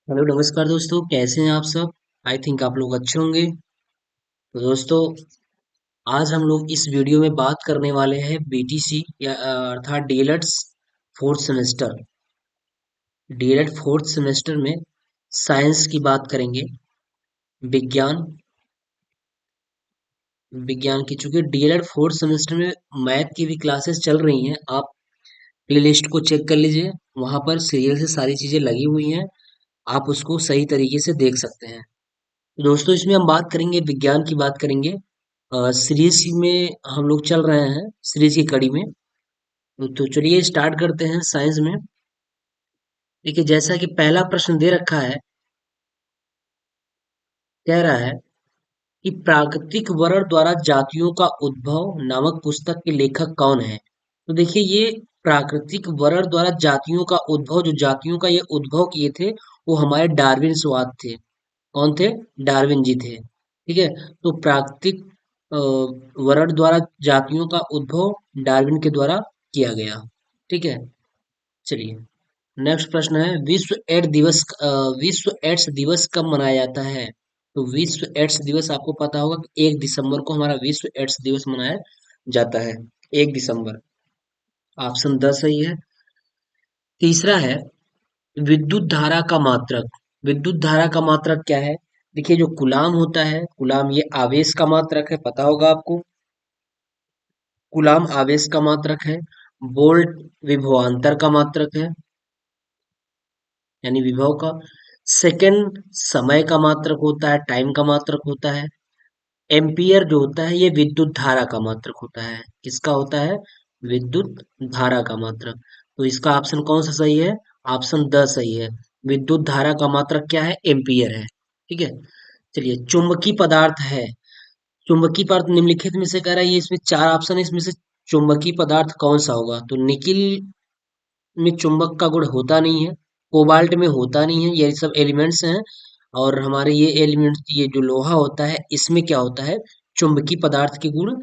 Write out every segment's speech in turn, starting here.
Hello नमस्कार दोस्तों, कैसे हैं आप सब। आई थिंक आप लोग अच्छे होंगे। तो दोस्तों, आज हम लोग इस वीडियो में बात करने वाले हैं बीटीसी या अर्थात DElEds fourth semester. DElEd fourth semester में साइंस की बात करेंगे। विज्ञान विज्ञान की, चूंकि डीएलएड फोर्थ सेमेस्टर में मैथ की भी क्लासेस चल रही हैं। आप प्ले लिस्ट को चेक कर लीजिए, वहां पर सीरियल से सारी चीजें लगी हुई हैं। आप उसको सही तरीके से देख सकते हैं। दोस्तों, इसमें हम बात करेंगे, विज्ञान की बात करेंगे। सीरीज में हम लोग चल रहे हैं, सीरीज की कड़ी में। तो चलिए स्टार्ट करते हैं साइंस में। देखिए, जैसा कि पहला प्रश्न दे रखा है, कह रहा है कि प्राकृतिक वर्ण द्वारा जातियों का उद्भव नामक पुस्तक के लेखक कौन है। तो देखिए, ये प्राकृतिक वर्ण द्वारा जातियों का उद्भव, जो जातियों का ये उद्भव किए थे, वो हमारे डार्विनसवाद थे। कौन थे? डार्विन जी थे। ठीक है। तो प्राकृतिक अ, वर्ण द्वारा जातियों का उद्भव डार्विन के द्वारा किया गया। ठीक है। चलिए, नेक्स्ट प्रश्न है, विश्व एड्स दिवस कब मनाया जाता है। तो विश्व एड्स दिवस आपको पता होगा कि 1 दिसंबर को हमारा विश्व एड्स दिवस मनाया जाता है। 1 दिसंबर। ऑप्शन 10 सही है। तीसरा है, विद्युत धारा का मात्रक। विद्युत धारा का मात्रक क्या है? देखिए, जो कूलाम होता है, कूलाम ये आवेश का मात्रक है, पता होगा आपको। कूलाम आवेश का मात्रक है। वोल्ट विभवांतर का मात्रक है, यानी विभव का। सेकंड समय का मात्रक होता है, टाइम का मात्रक होता है। एम्पियर जो होता है, ये विद्युत धारा का मात्रक होता है। किसका होता है? विद्युत धारा का मात्रक। तो इसका ऑप्शन कौन सा सही है? ऑप्शन द सही है। विद्युत धारा का मात्रक क्या है? एम्पियर है। ठीक है। चलिए, चुंबकीय पदार्थ है। चुंबकीय पदार्थ निम्नलिखित में से कह रहा है, ये इसमें चार ऑप्शन है, इसमें से चुंबकीय पदार्थ कौन सा होगा। तो निकिल में चुंबक का गुण होता नहीं है, कोबाल्ट में होता नहीं है, ये सब एलिमेंट्स हैं। और हमारे ये एलिमेंट्स, ये जो लोहा होता है, इसमें क्या होता है? चुंबकीय पदार्थ के गुण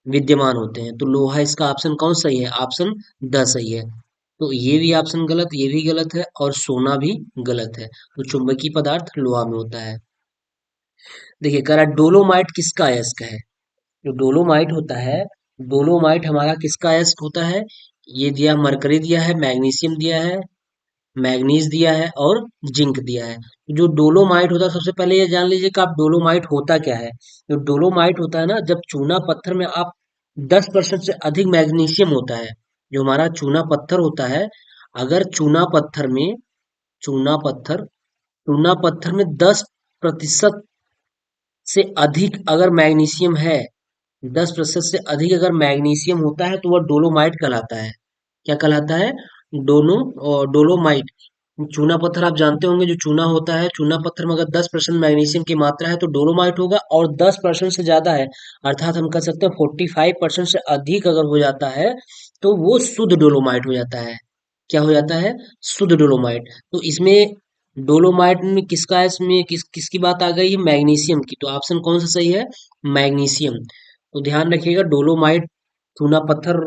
विद्यमान होते हैं। तो लोहा, इसका ऑप्शन कौन सही है? ऑप्शन द सही है। तो ये भी ऑप्शन गलत, ये भी गलत है, और सोना भी गलत है। तो चुंबकीय पदार्थ लोहा में होता है। देखिए, कह रहा है डोलोमाइट किसका अयस्क है। जो डोलोमाइट होता है, डोलोमाइट हमारा किसका अयस्क होता है? ये दिया, मरकरी दिया है, मैग्नीशियम दिया है, मैग्नीज दिया है, और जिंक दिया है। जो डोलोमाइट होता है, सबसे पहले ये जान लीजिए कि आप डोलोमाइट होता क्या है। जो डोलोमाइट होता है ना, जब चूना पत्थर में आप 10% से अधिक मैग्नीशियम होता है, जो हमारा चूना पत्थर होता है, अगर चूना पत्थर में 10% से अधिक अगर मैग्नीशियम है, 10% से अधिक अगर मैग्नीशियम होता है, तो वह डोलोमाइट कहलाता है। क्या कहलाता है? डोलोमाइट। चूना पत्थर आप जानते होंगे, जो चूना होता है, चूना पत्थर में अगर 10% मैग्नीशियम की मात्रा है तो डोलोमाइट होगा, और 10% से ज्यादा है, अर्थात हम कह सकते हैं 45% से अधिक अगर हो जाता है, तो वो शुद्ध डोलोमाइट हो जाता है। क्या हो जाता है? शुद्ध डोलोमाइट। तो इसमें डोलोमाइट में किसका, इसमें किसकी बात आ गई है? मैग्नीशियम की। तो ऑप्शन कौन सा सही है? मैग्नीशियम। तो ध्यान रखिएगा, डोलोमाइट, चूना पत्थर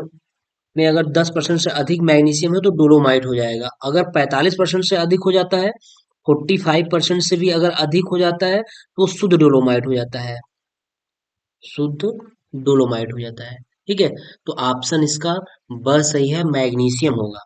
में अगर 10% से अधिक मैग्नीशियम है तो डोलोमाइट हो जाएगा। अगर 45% से अधिक हो जाता है, 45% से भी अगर अधिक हो जाता है, तो शुद्ध डोलोमाइट हो जाता है। शुद्ध डोलोमाइट हो जाता है। ठीक है। तो ऑप्शन इसका ब सही है, मैग्नीशियम होगा।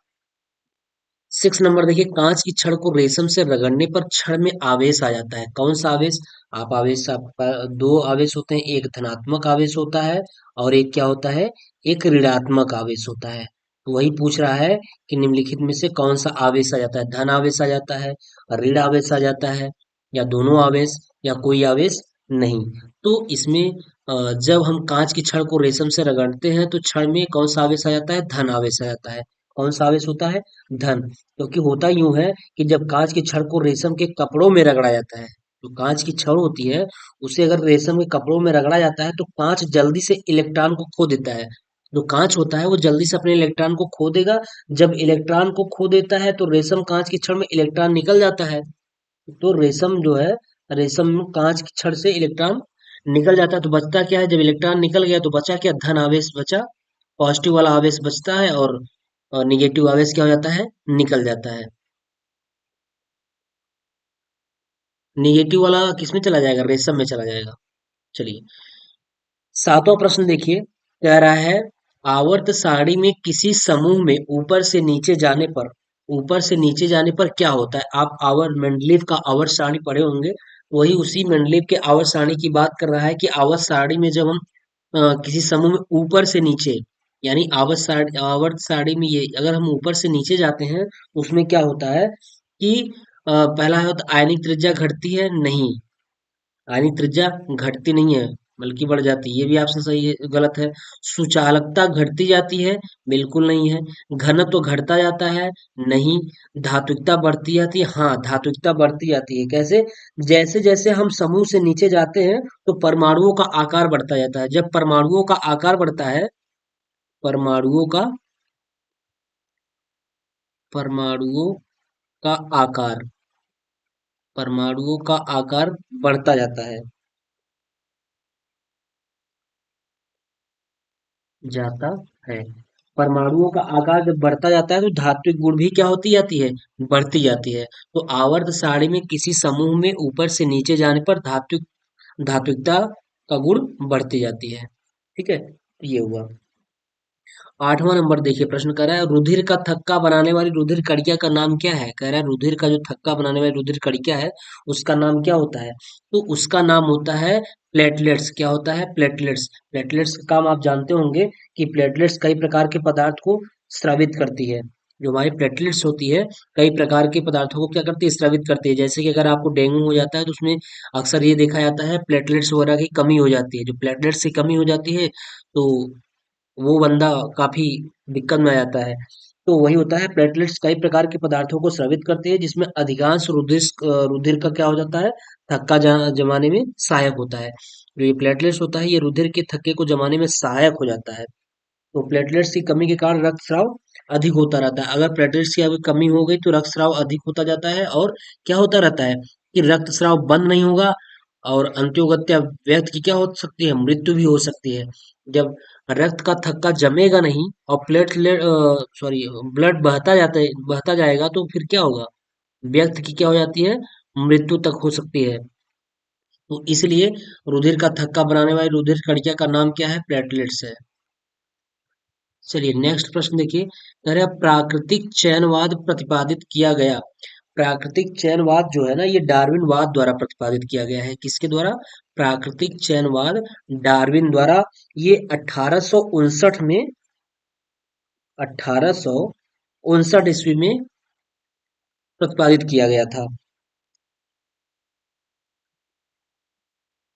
6 नंबर देखिए, कांच की छड़ को रेशम से रगड़ने पर छड़ में आवेश आ जाता है। कौन सा आवेश? आप आवेश, आपका दो आवेश होते हैं, एक धनात्मक आवेश होता है, और एक क्या होता है? एक ऋणात्मक आवेश होता है। तो वही पूछ रहा है कि निम्नलिखित में से कौन सा आवेश आ जाता है? धन आवेश आ जाता है, ऋण आवेश आ जाता है, या दोनों आवेश, या कोई आवेश नहीं। तो इसमें जब हम कांच की छड़ को रेशम से रगड़ते हैं, तो छड़ में कौन सा आवेश आ जाता है? धन आवेश आ जाता है। कौन सा आवेश होता है? धन। क्योंकि होता यूं है कि जब कांच की छड़ को रेशम के कपड़ों में रगड़ा जाता है, जो कांच की छड़ होती है, उसे अगर रेशम के कपड़ों में रगड़ा जाता है, तो कांच जल्दी से इलेक्ट्रॉन को खो देता है। जो कांच होता है, वो जल्दी से अपने इलेक्ट्रॉन को खो देगा। जब इलेक्ट्रॉन को खो देता है, तो रेशम कांच की छड़ में इलेक्ट्रॉन निकल जाता है। तो रेशम जो है, रेशम कांच की छड़ से इलेक्ट्रॉन निकल जाता है, तो बचता क्या है? जब इलेक्ट्रॉन निकल गया, तो बचा क्या? धन आवेश बचा। पॉजिटिव वाला आवेश बचता है, और निगेटिव आवेश क्या हो जाता है? निकल जाता है। निगेटिव वाला किसमें चला जाएगा, रेशम में चला जाएगा। चलिए, सातवां प्रश्न देखिए, कह रहा है आवर्त सारणी में किसी समूह में ऊपर से नीचे जाने पर क्या होता है। आप आवर्त मेंडलीव का आवर्त सारणी पढ़े होंगे, वही उसी मेंडलीव के आवर्त सारणी की बात कर रहा है कि आवर्त सारणी में जब हम किसी समूह में ऊपर से नीचे, यानी आवर्त सारणी में ये अगर हम ऊपर से नीचे जाते हैं, उसमें क्या होता है कि पहला है तो आयनिक त्रिज्या घटती है, नहीं, आयनिक त्रिज्या घटती नहीं है बल्कि बढ़ जाती है, ये भी आपसे सही है, गलत है। सुचालकता घटती जाती है, बिल्कुल नहीं है। घनत्व तो घटता जाता है, नहीं। धात्विकता बढ़ती जाती है, हाँ, धात्विकता बढ़ती जाती है। कैसे? जैसे जैसे हम समूह से नीचे जाते हैं तो परमाणुओं का आकार बढ़ता जाता है। जब परमाणुओं का आकार बढ़ता है, परमाणुओं का परमाणुओं का आकार परमाणुओं का आकार बढ़ता जाता है, जाता है। परमाणुओं का आकार जब बढ़ता जाता है तो धात्विक गुण भी क्या होती जाती है, बढ़ती जाती है। तो आवर्त सारणी में किसी समूह में ऊपर से नीचे जाने पर धात्विकता का गुण बढ़ती जाती है। ठीक है, ये हुआ। आठवां नंबर देखिए, प्रश्न कर रहा है रुधिर का थक्का बनाने वाली रुधिर कणिका का नाम क्या है। कह रहा है रुधिर का जो थक्का बनाने वाली रुधिर कणिका है, उसका नाम क्या होता है। तो उसका नाम होता है प्लेटलेट्स। क्या होता है? प्लेटलेट्स। प्लेटलेट्स का काम आप जानते होंगे कि प्लेटलेट्स कई प्रकार के पदार्थ को स्रावित करती है। जो हमारी प्लेटलेट्स होती है, कई प्रकार के पदार्थों को क्या करती है, स्रावित करती है। जैसे कि अगर आपको डेंगू हो जाता है तो उसमें अक्सर ये देखा जाता है प्लेटलेट्स वगैरह की कमी हो जाती है। जो प्लेटलेट्स की कमी हो जाती है तो वो बंदा काफी दिक्कत में आ जाता है। तो वही होता है, प्लेटलेट्स कई प्रकार के पदार्थों को स्रावित करते हैं, जिसमें अधिकांश रुधिर का क्या हो जाता है, थक्का जमाने में सहायक होता है। जो ये प्लेटलेट्स होता है, ये रुधिर के थक्के को जमाने में सहायक हो जाता है। तो प्लेटलेट्स की कमी के कारण रक्तस्राव अधिक होता रहता है। अगर प्लेटलेट्स की अगर कमी हो गई तो रक्तस्राव अधिक होता जाता है, और क्या होता रहता है कि रक्तस्राव बंद नहीं होगा, और अंत्योगत्या व्यक्ति की क्या हो सकती है, मृत्यु भी हो सकती है। जब रक्त का थक्का जमेगा नहीं और प्लेटलेट सॉरी ब्लड बहता जाएगा तो फिर क्या होगा, व्यक्ति की क्या हो जाती है, मृत्यु तक हो सकती है। तो इसलिए रुधिर का थक्का बनाने वाली रुधिर कणिका का नाम क्या है, प्लेटलेट्स है। चलिए, नेक्स्ट प्रश्न देखिए, कह रहे हैं प्राकृतिक चयनवाद प्रतिपादित किया गया। प्राकृतिक चयनवाद जो है ना, ये डार्विनवाद द्वारा प्रतिपादित किया गया है। किसके द्वारा? प्राकृतिक चयनवाद, डार्विन द्वारा। ये 1859 में, 1859 ईस्वी में प्रतिपादित किया गया था।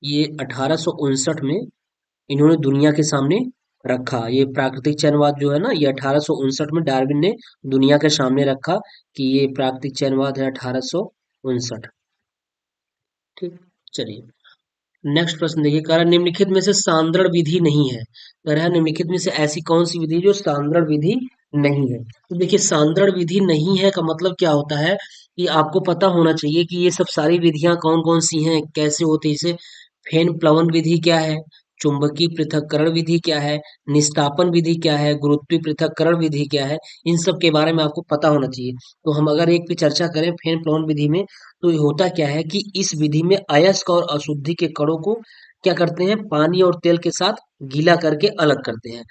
ये 1859 में इन्होंने दुनिया के सामने रखा। ये प्राकृतिक चयनवाद जो है ना, ये 1859 में डार्विन ने दुनिया के सामने रखा कि ये प्राकृतिक चयनवाद है, 1859। ठीक, चलिए, नेक्स्ट प्रश्न देखिए, कह रहा है निम्नलिखित में से सांद्रण विधि नहीं है। कह रहा है निम्नलिखित में से ऐसी कौन सी विधि है जो सांद्रण विधि नहीं है। तो देखिए, सांद्रण विधि नहीं है का मतलब क्या होता है कि आपको पता होना चाहिए कि ये सब सारी विधियां कौन कौन सी हैं, कैसे होती है। जैसे फेन प्लवन विधि क्या है, चुंबकीय पृथक्करण विधि क्या है, निस्तापन विधि क्या है, गुरुत्वीय पृथक्करण विधि क्या है, इन सब के बारे में आपको पता होना चाहिए। तो हम अगर एक पे चर्चा करें फेन प्लवन विधि में, तो ये होता क्या है कि इस विधि में अयस्क और अशुद्धि के कणों को क्या करते हैं, पानी और तेल के साथ गीला करके अलग करते हैं।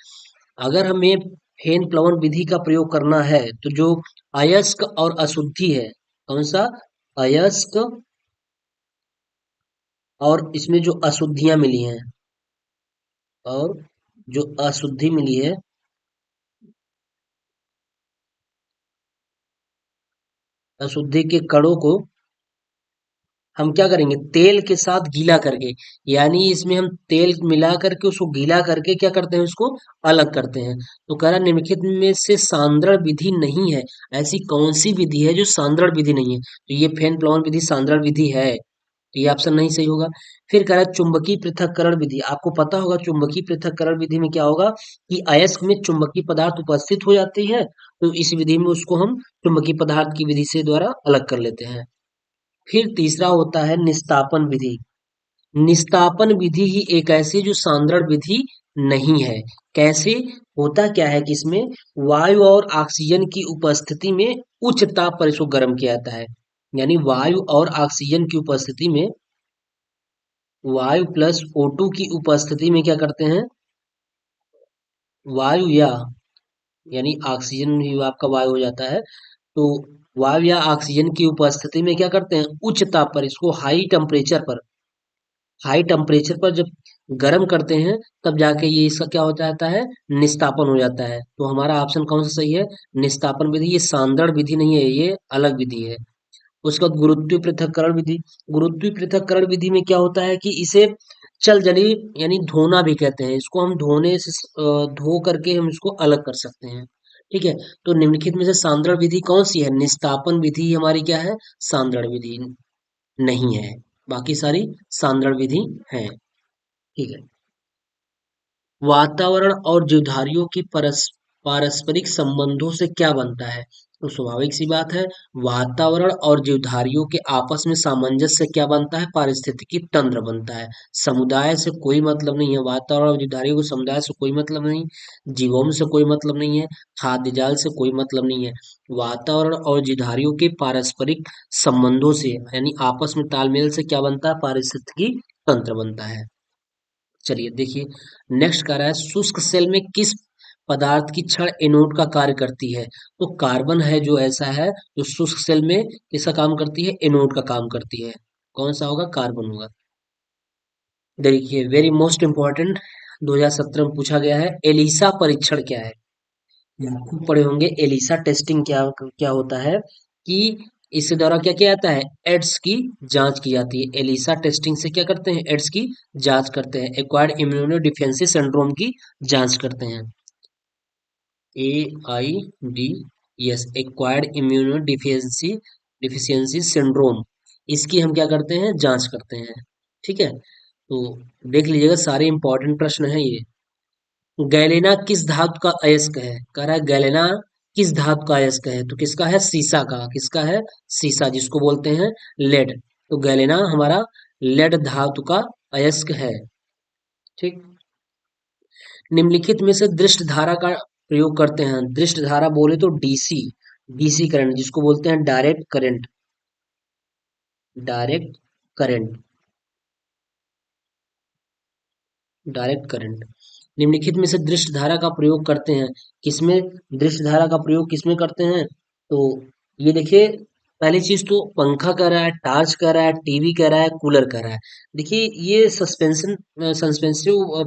अगर हमें फेन प्लवन विधि का प्रयोग करना है तो जो अयस्क और अशुद्धि है, कौन सा, अयस्क और इसमें जो अशुद्धियां मिली हैं, और जो अशुद्धि मिली है, अशुद्धि के कणों को हम क्या करेंगे, तेल के साथ गीला करके, यानी इसमें हम तेल मिला करके उसको गीला करके क्या करते हैं, उसको अलग करते हैं। तो कह रहा निम्नलिखित में से सांद्रण विधि नहीं है। ऐसी कौन सी विधि है जो सांद्रण विधि नहीं है। तो ये फेन प्लवन विधि सांद्रण विधि है, तो ये ऑप्शन नहीं सही होगा। फिर कह रहा है चुंबकीय पृथक्करण विधि। आपको पता होगा चुंबकीय पृथक्करण विधि में क्या होगा कि अयस्क में चुंबकीय पदार्थ उपस्थित हो जाती है, तो इस विधि में उसको हम चुंबकीय पदार्थ की विधि से द्वारा अलग कर लेते हैं। फिर तीसरा होता है निस्तापन विधि। निस्तापन विधि ही एक ऐसी जो सांद्रण विधि नहीं है। कैसे? होता क्या है कि इसमें वायु और ऑक्सीजन की उपस्थिति में उच्च ताप पर इसको गर्म किया जाता है। यानी वायु और ऑक्सीजन की उपस्थिति में, वायु प्लस O2 की उपस्थिति में क्या करते हैं, वायु या, यानी ऑक्सीजन भी आपका वायु हो जाता है, तो वायु या ऑक्सीजन की उपस्थिति में क्या करते हैं, उच्च ताप पर, इसको हाई टेम्परेचर पर जब गर्म करते हैं, तब जाके ये इसका क्या हो जाता है, निस्तापन हो जाता है। तो हमारा ऑप्शन कौन सा सही है, निस्तापन विधि। ये सांद्रण विधि नहीं है, ये अलग विधि है। उसके बाद गुरुत्वीय पृथक्करण विधि। गुरुत्वीय पृथक्करण विधि में क्या होता है कि इसे चल जली, यानी धोना भी कहते हैं, इसको हम धोने से धो करके हम इसको अलग कर सकते हैं। ठीक है, तो निम्नलिखित में से सांद्रण विधि कौन सी है, निस्तापन विधि हमारी क्या है, सांद्रण विधि नहीं है, बाकी सारी सांद्रण विधि है। ठीक है, वातावरण और जीवधारियों की पारस्परिक संबंधों से क्या बनता है, तो स्वाभाविक सी बात है, वातावरण और जीवधारियों के आपस में सामंजस्य से क्या बनता है, पारिस्थितिकी तंत्र बनता है। समुदाय से कोई मतलब नहीं है, वातावरण और जीवधारियों को समुदाय से कोई मतलब नहीं, जीवों से कोई मतलब नहीं है, खाद्य जाल से कोई मतलब नहीं है। वातावरण और जीवधारियों के पारस्परिक संबंधों से, यानी आपस में तालमेल से क्या बनता है, पारिस्थितिकी तंत्र बनता है। चलिए देखिए, नेक्स्ट कह रहा है, शुष्क सेल में किस पदार्थ की क्षण एनोड का कार्य करती है, तो कार्बन है जो ऐसा है जो शुष्क सेल में किसका काम करती है, एनोड का काम करती है। कौन सा होगा, कार्बन होगा। देखिए वेरी मोस्ट इंपॉर्टेंट, 2017 में पूछा गया है, एलिसा परीक्षण क्या है। ये आप खूब पढ़े होंगे, एलिसा टेस्टिंग क्या क्या होता है, कि इसके द्वारा क्या किया जाता है, एड्स की जांच की जाती है। एलिसा टेस्टिंग से क्या करते हैं, एड्स की जांच करते हैं, एक्वायर्ड इम्यूनो डिफिशियंसी सिंड्रोम की जांच करते हैं। AID, yes, acquired immuno deficiency syndrome, इसकी हम क्या करते हैं, जांच करते हैं। ठीक है, तो देख लीजिएगा, सारे इंपॉर्टेंट प्रश्न है ये। गैलेना किस धातु का अयस्क है, कह रहा है गैलेना किस धातु का अयस्क है, तो किसका है, सीसा का, किसका है, सीसा, जिसको बोलते हैं लेड। तो गैलेना हमारा लेड धातु का अयस्क है। ठीक, निम्नलिखित में से दृष्ट धारा का प्रयोग करते हैं, दृष्ट धारा बोले तो डीसी, डीसी करंट, जिसको बोलते हैं direct current, direct current, direct current. निम्नलिखित में से दृष्ट धारा का प्रयोग करते हैं, किसमें, दृष्ट धारा का प्रयोग किसमें करते हैं, तो ये देखिए, पहली चीज तो पंखा कह रहा है, टार्च कह रहा है, टीवी कह रहा है, कूलर कह रहा है। देखिए ये सस्पेंसिव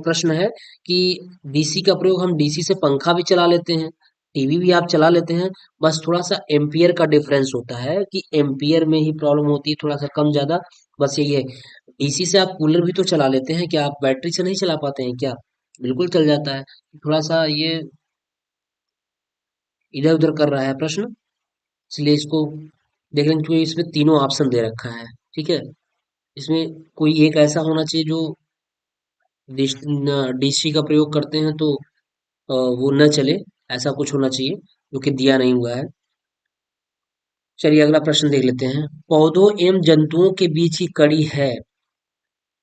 प्रश्न है, कि डीसी का प्रयोग हम डीसी से पंखा भी चला लेते हैं, टीवी भी आप चला लेते हैं, बस थोड़ा सा एम्पियर का डिफरेंस होता है, कि एम्पियर में ही प्रॉब्लम होती है, थोड़ा सा कम ज्यादा, बस यही है। डीसी से आप कूलर भी तो चला लेते हैं, क्या आप बैटरी से नहीं चला पाते हैं क्या, बिल्कुल चल जाता है। थोड़ा सा ये इधर उधर कर रहा है प्रश्न, इसलिए इसको देख लेंगे, क्योंकि इसमें तीनों ऑप्शन दे रखा है। ठीक है, इसमें कोई एक ऐसा होना चाहिए जो डीसी का प्रयोग करते हैं तो वो न चले, ऐसा कुछ होना चाहिए, जो कि दिया नहीं हुआ है। चलिए अगला प्रश्न देख लेते हैं, पौधों एवं जंतुओं के बीच की कड़ी है,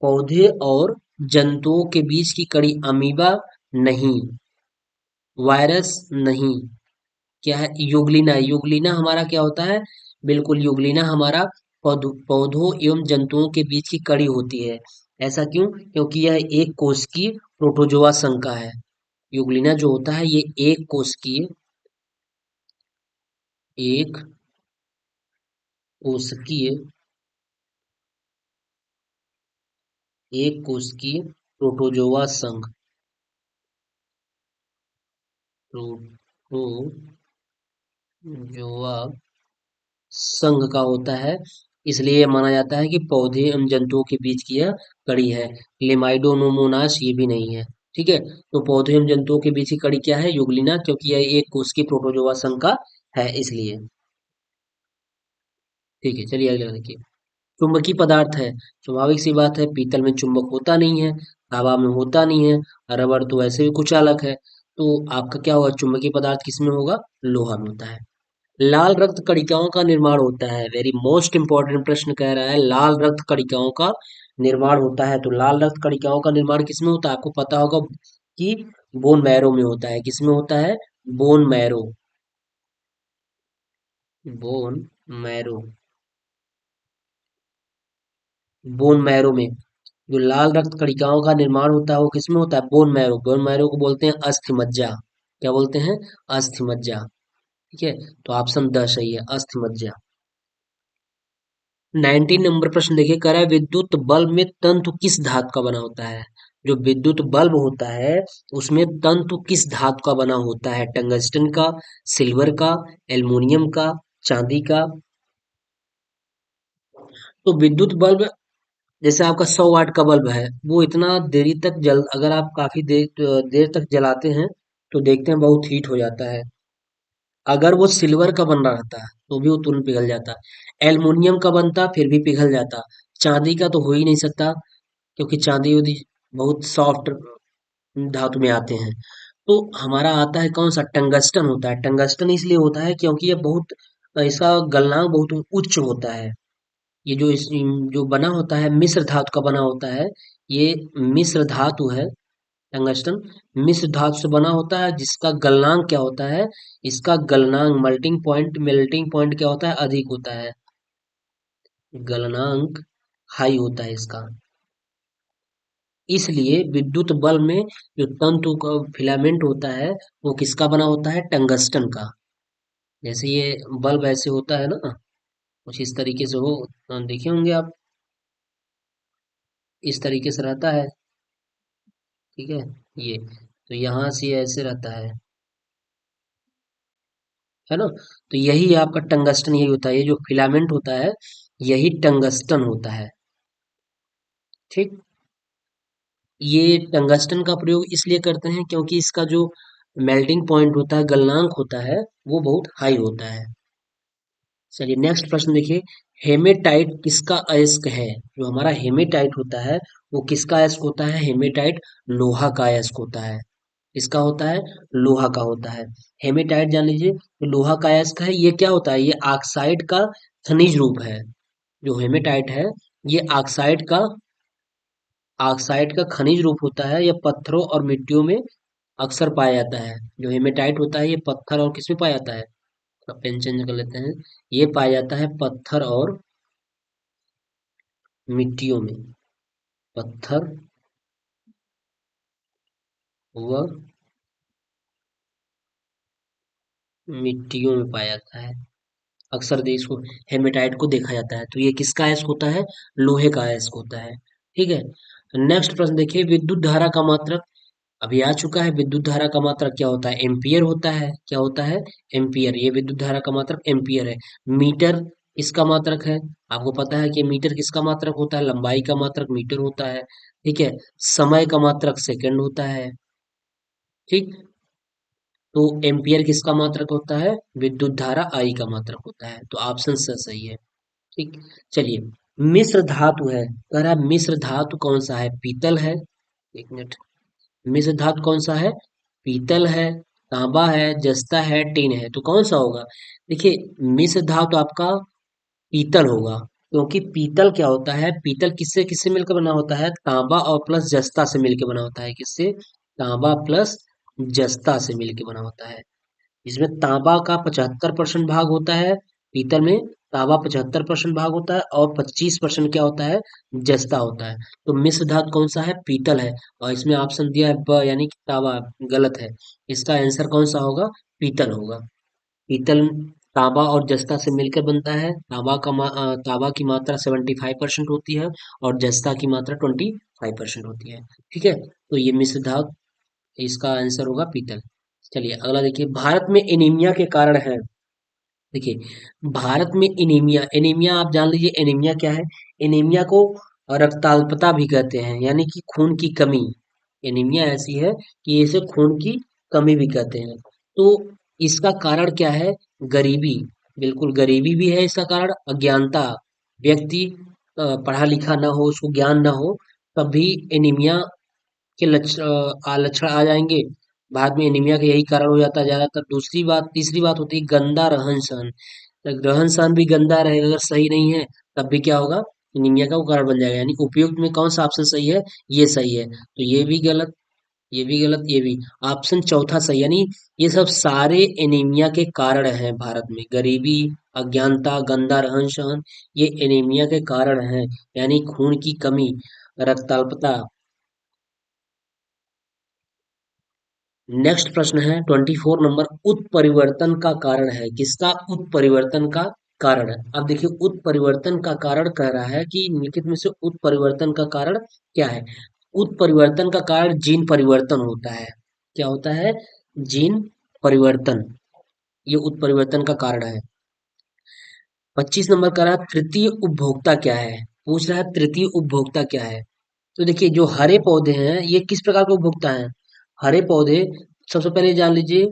पौधे और जंतुओं के बीच की कड़ी, अमीबा नहीं, वायरस नहीं, क्या है, युगलिना, युगलिना हमारा क्या होता है, बिल्कुल युगलिना हमारा पौधों एवं जंतुओं के बीच की कड़ी होती है। ऐसा क्यों, क्योंकि यह एक कोशिकीय प्रोटोजोआ संघ का है। युगलिना जो होता है ये एक कोशिकीय एक कोशिकीय प्रोटोजोआ संघ, प्रोटोजोआ संघ का होता है, इसलिए यह माना जाता है कि पौधे एवं जंतुओं के बीच की यह कड़ी है। लेमाइडोमोनास ये भी नहीं है। ठीक है, तो पौधे एवं जंतुओं के बीच की कड़ी क्या है, युगलिना, क्योंकि यह एक कोशिकीय प्रोटोजोआ संघ का है, इसलिए। ठीक है, चलिए अगला देखिए, चुंबकीय पदार्थ है, स्वाभाविक सी बात है, पीतल में चुंबक होता नहीं है, हवा में होता नहीं है, रबर तो वैसे भी कुछ अलग है, तो आपका क्या होगा, चुंबकीय पदार्थ किसमें होगा, लोहा में होता है। लाल रक्त कणिकाओं का निर्माण होता है, वेरी मोस्ट इंपॉर्टेंट प्रश्न कह रहा है, लाल रक्त कणिकाओं का निर्माण होता है, तो लाल रक्त कणिकाओं का निर्माण किसमें होता है, आपको पता होगा कि बोन मैरो में होता है, किसमें होता है, bone marrow, bone marrow, bone marrow में जो लाल रक्त कणिकाओं का निर्माण होता है वो किसमें होता है? Bone marrow. बोन मैरो को बोलते हैं अस्थि मज्जा। क्या बोलते हैं? अस्थि मज्जा। ठीक है, तो ऑप्शन द सही है, अस्थि मज्जा। 19 नंबर प्रश्न देखिए, कह रहा है विद्युत बल्ब में तंतु किस धातु का बना होता है? जो विद्युत बल्ब होता है उसमें तंतु किस धातु का बना होता है? टंगस्टन का, सिल्वर का, एल्युमिनियम का, चांदी का? तो विद्युत बल्ब, जैसे आपका 100 वाट का बल्ब है, वो इतना देरी तक जल, अगर आप काफी देर देर तक जलाते हैं तो देखते हैं बहुत हीट हो जाता है। अगर वो सिल्वर का बन रहा रहता तो भी वो तुरंत पिघल जाता। एल्युमिनियम का बनता फिर भी पिघल जाता। चांदी का तो हो ही नहीं सकता, क्योंकि चांदी उदी बहुत सॉफ्ट धातु में आते हैं। तो हमारा आता है कौन सा? टंगस्टन होता है। टंगस्टन इसलिए होता है क्योंकि ये बहुत, इसका गलनांक बहुत उच्च होता है। ये जो जो बना होता है मिश्र धातु का बना होता है, ये मिश्र धातु है। टंगस्टन मिश्र धातु से बना होता है, जिसका गलनांक क्या होता है? इसका गलनांक, मेल्टिंग पॉइंट क्या होता है? अधिक होता है। गलनांक हाई होता है इसका। इसलिए विद्युत बल्ब में जो तंतु का फिलामेंट होता है वो किसका बना होता है? टंगस्टन का। जैसे ये बल्ब ऐसे होता है ना, कुछ इस तरीके से हो, देखे होंगे आप, इस तरीके से रहता है। ठीक है, ये तो यहाँ से ये ऐसे रहता है ना? तो यही आपका टंगस्टन, यही होता है, ये जो फिलामेंट होता है यही टंगस्टन होता है। ठीक, ये टंगस्टन का प्रयोग इसलिए करते हैं क्योंकि इसका जो मेल्टिंग पॉइंट होता है, गलनांक होता है, वो बहुत हाई होता है। चलिए नेक्स्ट प्रश्न देखिए, हेमेटाइट किसका अयस्क है? जो हमारा हेमेटाइट होता है वो किसका अयस्क होता है? हेमेटाइट लोहा का अयस्क होता है। किसका होता है? लोहा का होता है। हेमेटाइट जान लीजिए, तो लोहा का अयस्क है। ये क्या होता है? ये ऑक्साइड का खनिज रूप है। जो हेमेटाइट है ये ऑक्साइड का खनिज रूप होता है। यह पत्थरों और मिट्टियों में अक्सर पाया जाता है। जो हेमेटाइट होता है ये पत्थर और किसमें पाया जाता है? पेन चेंज कर लेते हैं। ये पाया जाता है पत्थर और मिट्टियों में। पत्थर व मिट्टियों में पाया जाता है। अक्सर देश को हेमेटाइट को देखा जाता है। तो ये किसका अयस्क होता है? लोहे का अयस्क होता है। ठीक है, नेक्स्ट प्रश्न देखिए, विद्युत धारा का मात्रक अभी आ चुका है। विद्युत धारा का मात्रक क्या होता है? एम्पियर होता है। क्या होता है? एम्पियर। ये विद्युत धारा का मात्रक एम्पियर है। मीटर इसका मात्रक है। आपको पता है कि मीटर किसका मात्रक होता है? लंबाई का मात्रक मीटर होता है। ठीक है, समय का मात्रक सेकंड होता है। ठीक, तो एम्पियर किसका मात्रक होता है? विद्युत धारा आई का मात्रक होता है। तो ऑप्शन सही है। ठीक, चलिए, मिश्र धातु है, कह रहा है मिश्र धातु कौन सा है? पीतल है। एक मिनट, मिश्र धातु कौन सा है? पीतल है, तांबा है, जस्ता है, टिन है। तो कौन सा होगा? देखिए, मिश्र धातु आपका पीतल होगा, क्योंकि पीतल क्या होता है? पीतल किससे किससे मिलकर बना होता है? तांबा और प्लस जस्ता से मिलकर बना होता है। किससे? तांबा प्लस जस्ता से मिलकर बना होता है। इसमें तांबा का 75% भाग होता है। पीतल में तांबा 75% भाग होता है और 25% क्या होता है? जस्ता होता है। तो मिश्र धातु कौन सा है? पीतल है। और इसमें ऑप्शन दिया है ब, यानी कि तांबा, गलत है। इसका आंसर कौन सा होगा? पीतल होगा। पीतल तांबा और जस्ता से मिलकर बनता है। तांबा की मात्रा 75% होती है और जस्ता की मात्रा 25% होती है। ठीक है, तो ये मिश्र धातु, इसका आंसर होगा पीतल। चलिए अगला देखिए, भारत में एनीमिया के कारण है। देखिए, भारत में एनीमिया, एनीमिया आप जान लीजिए, एनीमिया क्या है? एनीमिया को रक्ताल्पता भी कहते हैं, यानी कि खून की कमी। एनीमिया ऐसी है कि इसे खून की कमी भी कहते हैं। तो इसका कारण क्या है? गरीबी। बिल्कुल, गरीबी भी है इसका कारण। अज्ञानता, व्यक्ति पढ़ा लिखा ना हो, उसको ज्ञान ना हो, तब भी एनीमिया के लक्षण आ जाएंगे। बाद में एनीमिया का यही कारण हो जाता है ज्यादातर। दूसरी बात, तीसरी बात होती है गंदा रहन सहन। रहन सहन भी गंदा रहेगा, अगर सही नहीं है, तब भी क्या होगा? एनीमिया का वो कारण बन जाएगा। यानी उपयुक्त में कौन सा ऑप्शन सही है? ये सही है, तो ये भी गलत। ये भी गलत, ये भी। ऑप्शन चौथा सही, यानी ये सब सारे एनीमिया के कारण हैं भारत में। गरीबी, अज्ञानता, गंदा रहन सहन, ये एनीमिया के कारण हैं। यानी खून की कमी, रक्ताल्पता। नेक्स्ट प्रश्न है 24 नंबर, उत्परिवर्तन का कारण है। किसका उत्परिवर्तन का कारण है? अब देखिए, उत्परिवर्तन का कारण कह रहा है कि निम्नलिखित में से उत्परिवर्तन का कारण क्या है? उत्परिवर्तन का कारण जीन परिवर्तन होता है। क्या होता है? जीन परिवर्तन, ये उत्परिवर्तन का कारण है। 25 नंबर कह रहा है तृतीय उपभोक्ता क्या है? पूछ रहा है तृतीय उपभोक्ता क्या है। तो देखिए, जो हरे पौधे हैं ये किस प्रकार के उपभोक्ता हैं? हरे पौधे, सबसे पहले जान लीजिए,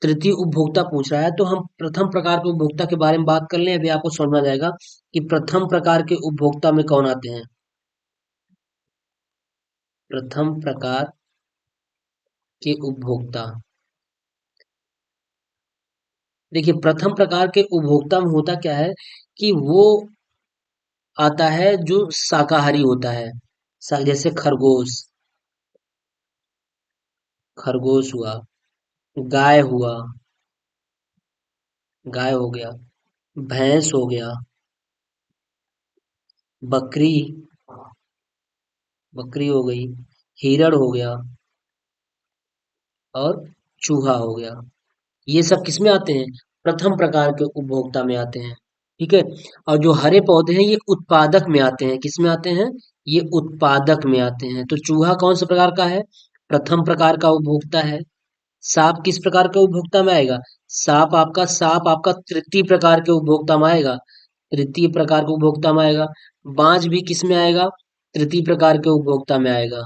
तृतीय उपभोक्ता पूछ रहा है तो हम प्रथम प्रकार के उपभोक्ता के बारे में बात कर लें। अभी आपको समझ में आ जाएगा कि प्रथम प्रकार के उपभोक्ता में कौन आते हैं। प्रथम प्रकार के उपभोक्ता, देखिए प्रथम प्रकार के उपभोक्ता में होता क्या है कि वो आता है जो शाकाहारी होता है। जैसे खरगोश, खरगोश हुआ, गाय हुआ, गाय हो गया, भैंस हो गया, बकरी, बकरी हो गई, हिरण हो गया, और चूहा हो गया। ये सब किसमें आते हैं? प्रथम प्रकार के उपभोक्ता में आते हैं। ठीक है। और जो हरे पौधे हैं ये उत्पादक में आते हैं। किसमें आते हैं? ये उत्पादक में आते हैं। तो चूहा कौन से प्रकार का है? प्रथम प्रकार का उपभोक्ता है। सांप किस प्रकार के उपभोक्ता में आएगा? सांप आपका तृतीय प्रकार के उपभोक्ता में आएगा। तृतीय प्रकार के उपभोक्ता में आएगा। बाज भी किस में आएगा? तृतीय प्रकार के उपभोक्ता में आएगा।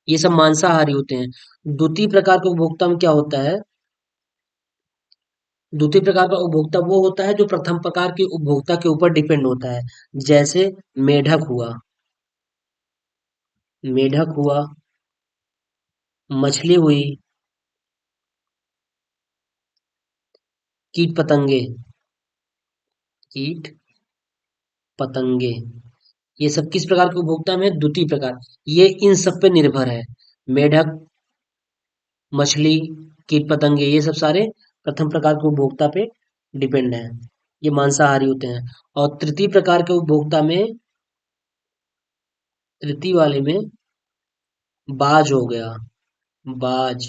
ये सब मांसाहारी होते हैं। द्वितीय प्रकार के उपभोक्ता में क्या होता है? द्वितीय प्रकार का उपभोक्ता वो होता है जो प्रथम प्रकार के उपभोक्ता के ऊपर डिपेंड होता है। जैसे मेढक हुआ, मेढक हुआ, मछली हुई, कीट पतंगे, कीट पतंगे, ये सब किस प्रकार के उपभोक्ता में है? द्वितीय प्रकार। ये इन सब पे निर्भर है। मेढक, मछली, कीट पतंगे, ये सब सारे प्रथम प्रकार के उपभोक्ता पे डिपेंड है। ये मांसाहारी होते हैं। और तृतीय प्रकार के उपभोक्ता में, तृतीय वाले में बाज हो गया, बाज,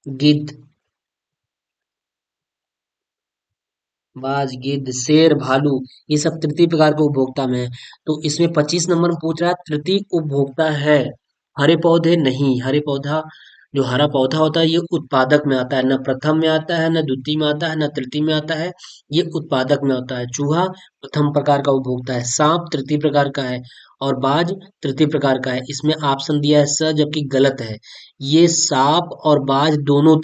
गिद्ध, बाज, गिद्ध, शेर, भालू, ये सब तृतीय प्रकार के उपभोक्ता में है। तो इसमें 25 नंबर में पूछ रहा है तृतीय उपभोक्ता है। हरे पौधे नहीं, हरे पौधा, जो हरा पौधा होता है ये उत्पादक में आता है। न प्रथम में आता है, न द्वितीय में आता है, न तृतीय में आता है। ये उत्पादक में आता है। चूहा प्रथम प्रकार का उपभोक्ता है, सांप तृतीय प्रकार का है, और बाज तृतीय प्रकार का है। इसमें ऑप्शन दिया है स, जबकि गलत है। ये सांप और बाज दोनों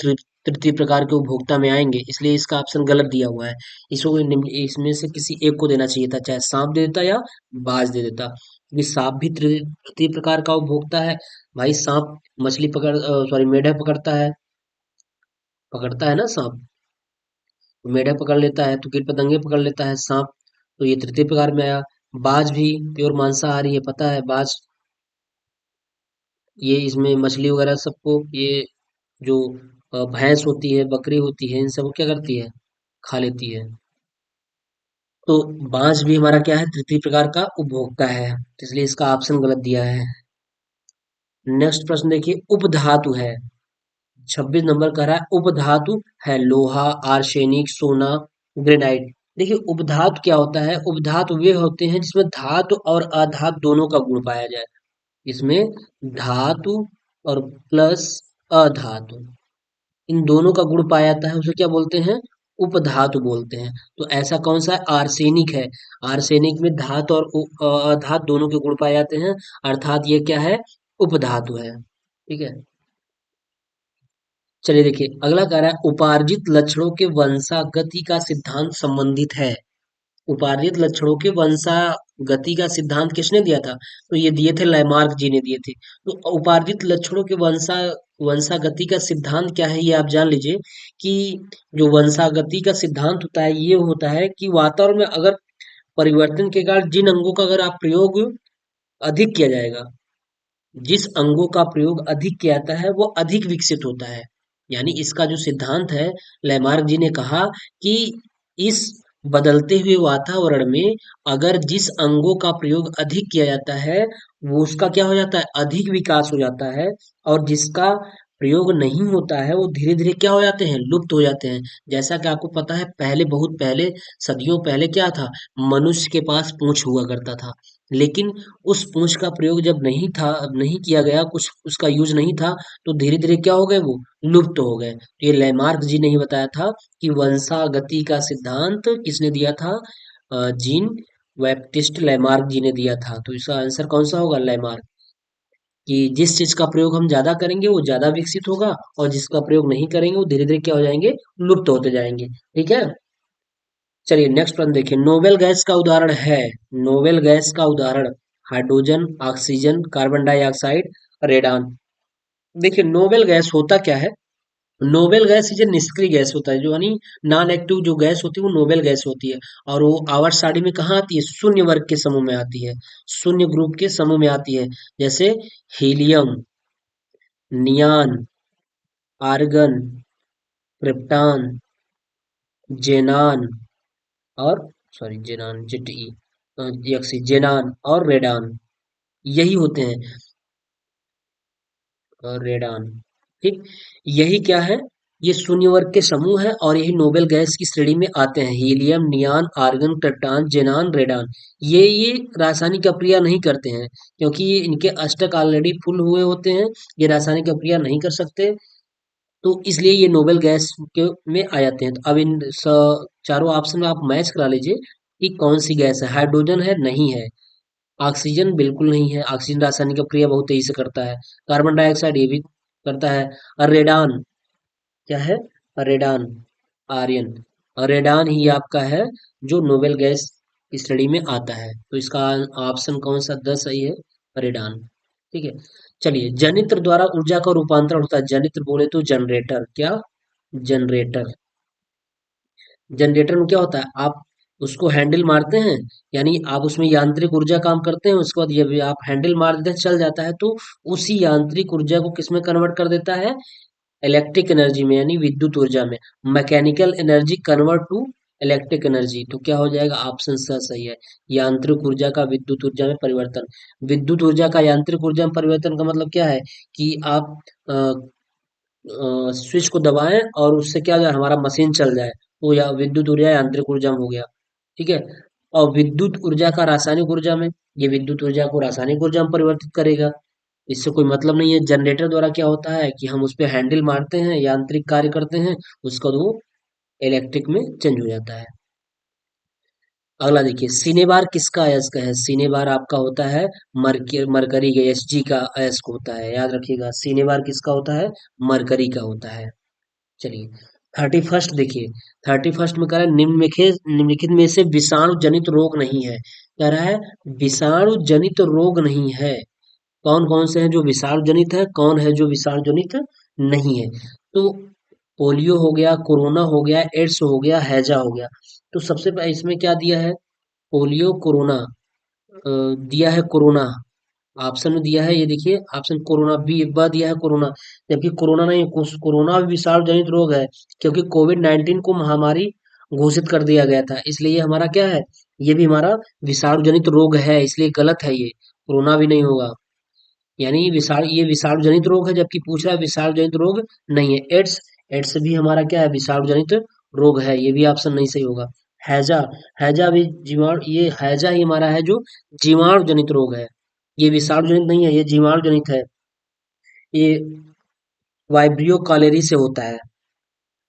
तृतीय प्रकार के उपभोक्ता में आएंगे, इसलिए इसका ऑप्शन गलत दिया हुआ है। इसमें से किसी एक को देना चाहिए था, चाहे सांप दे देता या बाज दे देता, क्योंकि सांप भी तृतीय प्रकार का उपभोक्ता है। भाई सांप मछली सॉरी, मेढक पकड़ता है ना सांप, तो मेढक पकड़ लेता है, तो कीट पतंगे पकड़ लेता है सांप, तो ये तृतीय प्रकार में आया। बाज भी प्योर मांसाहारी है, पता है बाज, ये इसमें मछली वगैरह सबको, ये जो भैंस होती है, बकरी होती है, इन सबको क्या करती है? खा लेती है। तो बांस भी हमारा क्या है? तृतीय प्रकार का उपभोक्ता है, तो इसलिए इसका ऑप्शन गलत दिया है। नेक्स्ट प्रश्न देखिए, उपधातु है। 26 नंबर कह रहा है उपधातु है लोहा, आर्सेनिक, सोना, ग्रेनाइट। देखिए उपधातु क्या होता है? उपधातु वे होते हैं जिसमें धातु और अधातु दोनों का गुण पाया जाए। इसमें धातु और प्लस अधातु, इन दोनों का गुण पाया जाता है, उसे क्या बोलते हैं? उपधातु बोलते हैं। तो ऐसा कौन सा है? आर्सेनिक है। आर्सेनिक में धातु और अधातु दोनों के गुण पाए जाते हैं, अर्थात ये क्या है? उपधातु है। ठीक है। चलिए देखिए, अगला कह रहा है उपार्जित लक्षणों के वंशागति का सिद्धांत संबंधित है। उपार्जित लक्षणों के वंशागति का सिद्धांत किसने दिया था? तो ये दिए थे, लैमार्क जी ने दिए थे। तो उपार्जित लक्षणों के वंशागति का सिद्धांत क्या है, ये आप जान लीजिए कि जो वंशागति का सिद्धांत होता है ये होता है कि वातावरण में अगर परिवर्तन के कारण जिन अंगों का अगर आप प्रयोग अधिक किया जाएगा, जिस अंगों का प्रयोग अधिक किया जाता है वो अधिक विकसित होता है। यानी इसका जो सिद्धांत है, लैमार्क जी ने कहा कि इस बदलते हुए वातावरण में अगर जिस अंगों का प्रयोग अधिक किया जाता है वो उसका क्या हो जाता है, अधिक विकास हो जाता है। और जिसका प्रयोग नहीं होता है वो धीरे धीरे क्या हो जाते हैं, लुप्त हो जाते हैं। जैसा कि आपको पता है, पहले बहुत पहले, सदियों पहले क्या था, मनुष्य के पास पूंछ हुआ करता था। लेकिन उस पूंछ का प्रयोग जब नहीं था, नहीं किया गया, कुछ उसका यूज नहीं था, तो धीरे धीरे क्या हो गए, वो लुप्त हो गए। तो ये लैमार्क जी ने ही बताया था कि वंशागति का सिद्धांत किसने दिया था, जीन बैप्टिस्ट लैमार्क जी ने दिया था। तो इसका आंसर कौन सा होगा, लैमार्क। कि जिस चीज का प्रयोग हम ज्यादा करेंगे वो ज्यादा विकसित होगा, और जिसका प्रयोग नहीं करेंगे वो धीरे धीरे क्या हो जाएंगे, लुप्त होते जाएंगे। ठीक है। चलिए नेक्स्ट प्रश्न देखिए, नोबेल गैस का उदाहरण है, नोबेल गैस का उदाहरण, hydrogen, oxygen, carbon dioxide, radon. देखिए नोबेल गैस होता क्या है, नोबेल गैस ये निष्क्रिय गैस होता है, जो यानी नॉन एक्टिव जो गैस होती है वो नोबेल गैस होती है। और वो आवर्त सारणी में कहाँ आती है, शून्य वर्ग के समूह में आती है, शून्य ग्रुप के समूह में आती है। जैसे हीलियम, नियान, आर्गन, क्रिप्टॉन, जेनान, और सॉरी जेनान, जेट ई, जेनान और रेडान, यही होते हैं, रेडान। ठीक, यही क्या है, ये शून्य वर्ग के समूह है और यही नोबेल गैस की श्रेणी में आते हैं, हीलियम, नियान, आर्गन, क्रिप्टॉन, जेनान, रेडान। ये रासायनिक अभिक्रिया नहीं करते हैं, क्योंकि ये इनके अष्टक ऑलरेडी फुल हुए होते हैं, ये रासायनिक अभिक्रिया नहीं कर सकते। तो इसलिए ये नोबेल गैस के में आ जाते हैं। तो अब इन चारों ऑप्शन में आप मैच करा लीजिए कि कौन सी गैस है। हाइड्रोजन है, नहीं है। ऑक्सीजन बिल्कुल नहीं है, ऑक्सीजन रासायनिक क्रिया बहुत तेजी से करता है। कार्बन डाइऑक्साइड ये भी करता है। और रेडान क्या है, रेडान, आर्यन, और रेडान ही आपका है जो नोबेल गैस की श्रेणी में आता है। तो इसका ऑप्शन कौन सा 10 सही है, रेडान। ठीक है। चलिए, जनित्र द्वारा ऊर्जा का रूपांतरण होता है, जनित्र बोले तो जनरेटर, क्या, जनरेटर। जनरेटर में क्या होता है, आप उसको हैंडल मारते हैं, यानी आप उसमें यांत्रिक ऊर्जा काम करते हैं, उसके बाद ये भी आप हैंडल मार देते हैं, चल जाता है, तो उसी यांत्रिक ऊर्जा को किस में कन्वर्ट कर देता है, इलेक्ट्रिक एनर्जी में, यानी विद्युत ऊर्जा में। Mechanical energy convert to electric energy. तो क्या हो जाएगा, ऑप्शन सा सही है, यांत्रिक ऊर्जा का विद्युत ऊर्जा में परिवर्तन। विद्युत ऊर्जा का यांत्रिक ऊर्जा में परिवर्तन का मतलब क्या है, कि आप स्विच को दबाएं और उससे क्या हो जाए, हमारा मशीन चल जाए, तो या विद्युत ऊर्जा यांत्रिक ऊर्जा में हो गया। ठीक है। और विद्युत ऊर्जा का रासायनिक ऊर्जा में, ये विद्युत ऊर्जा को रासायनिक ऊर्जा में परिवर्तित करेगा। इससे कोई मतलब नहीं है। जनरेटर द्वारा क्या होता है कि हम उस पे हैंडल मारते हैं, यांत्रिक कार्य करते हैं, उसका वो इलेक्ट्रिक में चेंज हो जाता है। अगला देखिए, सिनेबार किसका अयस्क है, सिनेबार आपका होता है मरकरी के, Hg का अयस्क होता है, याद रखिएगा, सिनेबार किसका होता है, मरकरी का होता है। चलिए, 31 देखिए, 31 में कह रहा है निम्नलिखित में से विषाणु जनित रोग नहीं है, कह रहा है विषाणु जनित रोग नहीं है। कौन कौन से हैं जो विषाणु जनित है, कौन है जो विषाणु जनित नहीं है। तो पोलियो हो गया, कोरोना हो गया, एड्स हो गया, हैजा हो गया। तो सबसे पहले इसमें क्या दिया है, पोलियो, कोरोना, दिया है कोरोना, ऑप्शन में दिया है, ये देखिए ऑप्शन कोरोना बी, ब दिया है कोरोना। जबकि कोरोना नहीं, कोरोना भी विषाणु जनित रोग है, क्योंकि कोविड-19 को महामारी घोषित कर दिया गया था, इसलिए ये हमारा क्या है, ये भी हमारा विषाणु जनित रोग है, इसलिए गलत है ये, कोरोना भी नहीं होगा। यानी ये विषाणु जनित रोग है, जबकि पूछ रहा है विषाणु जनित रोग नहीं है। एड्स, एड्स भी हमारा क्या है, विषाणु जनित रोग है, ये भी ऑप्शन नहीं सही होगा। हैजा, हैजा भी जीवाणु, ये हैजा ही हमारा है जो जीवाणु जनित रोग है, ये विषाणु जनित नहीं है, ये जीवाणु जनित है। ये वाइब्रियो कॉलेरी से होता है।